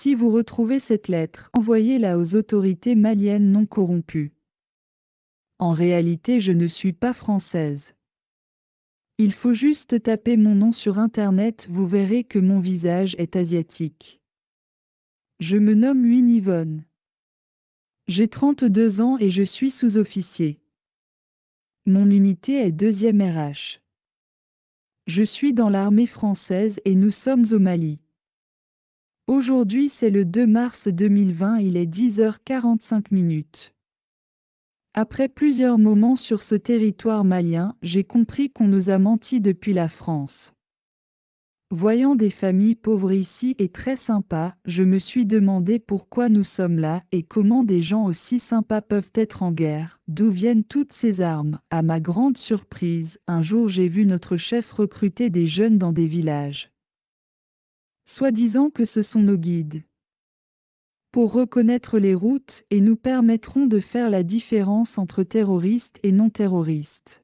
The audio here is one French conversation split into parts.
Si vous retrouvez cette lettre, envoyez-la aux autorités maliennes non corrompues. En réalité, je ne suis pas française. Il faut juste taper mon nom sur Internet, vous verrez que mon visage est asiatique. Je me nomme Win Yvonne. J'ai 32 ans et je suis sous-officier. Mon unité est 2e RH. Je suis dans l'armée française et nous sommes au Mali. Aujourd'hui c'est le 2 mars 2020, il est 10h45. Après plusieurs moments sur ce territoire malien, j'ai compris qu'on nous a menti depuis la France. Voyant des familles pauvres ici et très sympas, je me suis demandé pourquoi nous sommes là et comment des gens aussi sympas peuvent être en guerre, d'où viennent toutes ces armes. À ma grande surprise, un jour j'ai vu notre chef recruter des jeunes dans des villages. Soi-disant que ce sont nos guides. Pour reconnaître les routes et nous permettront de faire la différence entre terroristes et non-terroristes.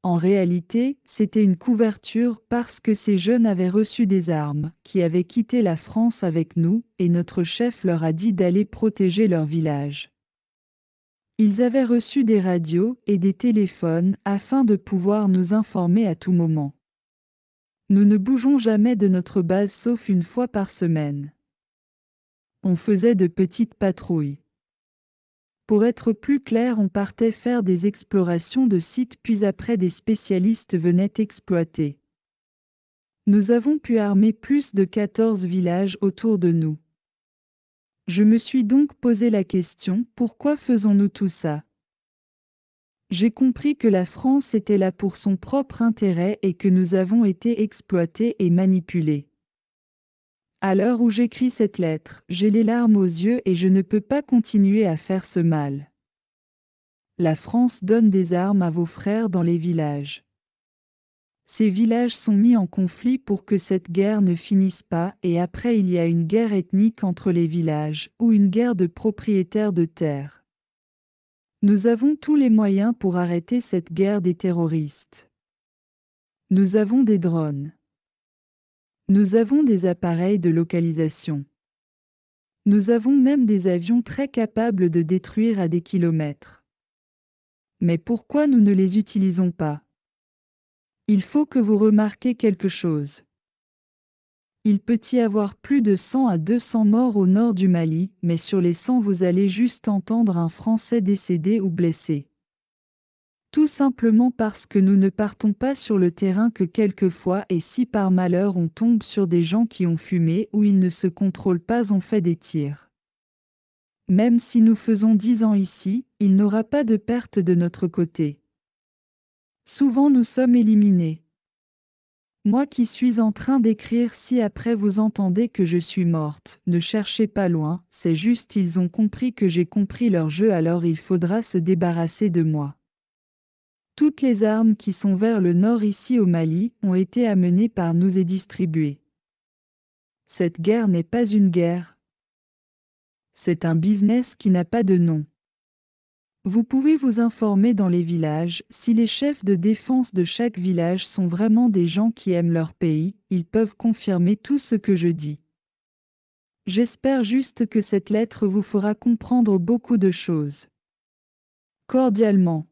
En réalité, c'était une couverture parce que ces jeunes avaient reçu des armes, qui avaient quitté la France avec nous, et notre chef leur a dit d'aller protéger leur village. Ils avaient reçu des radios et des téléphones afin de pouvoir nous informer à tout moment. Nous ne bougeons jamais de notre base sauf une fois par semaine. On faisait de petites patrouilles. Pour être plus clair, on partait faire des explorations de sites puis après des spécialistes venaient exploiter. Nous avons pu armer plus de 14 villages autour de nous. Je me suis donc posé la question, pourquoi faisons-nous tout ça? J'ai compris que la France était là pour son propre intérêt et que nous avons été exploités et manipulés. À l'heure où j'écris cette lettre, j'ai les larmes aux yeux et je ne peux pas continuer à faire ce mal. La France donne des armes à vos frères dans les villages. Ces villages sont mis en conflit pour que cette guerre ne finisse pas et après il y a une guerre ethnique entre les villages ou une guerre de propriétaires de terres. Nous avons tous les moyens pour arrêter cette guerre des terroristes. Nous avons des drones. Nous avons des appareils de localisation. Nous avons même des avions très capables de détruire à des kilomètres. Mais pourquoi nous ne les utilisons pas? Il faut que vous remarquiez quelque chose. Il peut y avoir plus de 100 à 200 morts au nord du Mali, mais sur les 100 vous allez juste entendre un Français décédé ou blessé. Tout simplement parce que nous ne partons pas sur le terrain que quelquefois et si par malheur on tombe sur des gens qui ont fumé ou ils ne se contrôlent pas, on fait des tirs. Même si nous faisons 10 ans ici, il n'aura pas de perte de notre côté. Souvent nous sommes éliminés. Moi qui suis en train d'écrire, si après vous entendez que je suis morte, ne cherchez pas loin, c'est juste ils ont compris que j'ai compris leur jeu, alors il faudra se débarrasser de moi. Toutes les armes qui sont vers le nord ici au Mali ont été amenées par nous et distribuées. Cette guerre n'est pas une guerre. C'est un business qui n'a pas de nom. Vous pouvez vous informer dans les villages, si les chefs de défense de chaque village sont vraiment des gens qui aiment leur pays, ils peuvent confirmer tout ce que je dis. J'espère juste que cette lettre vous fera comprendre beaucoup de choses. Cordialement.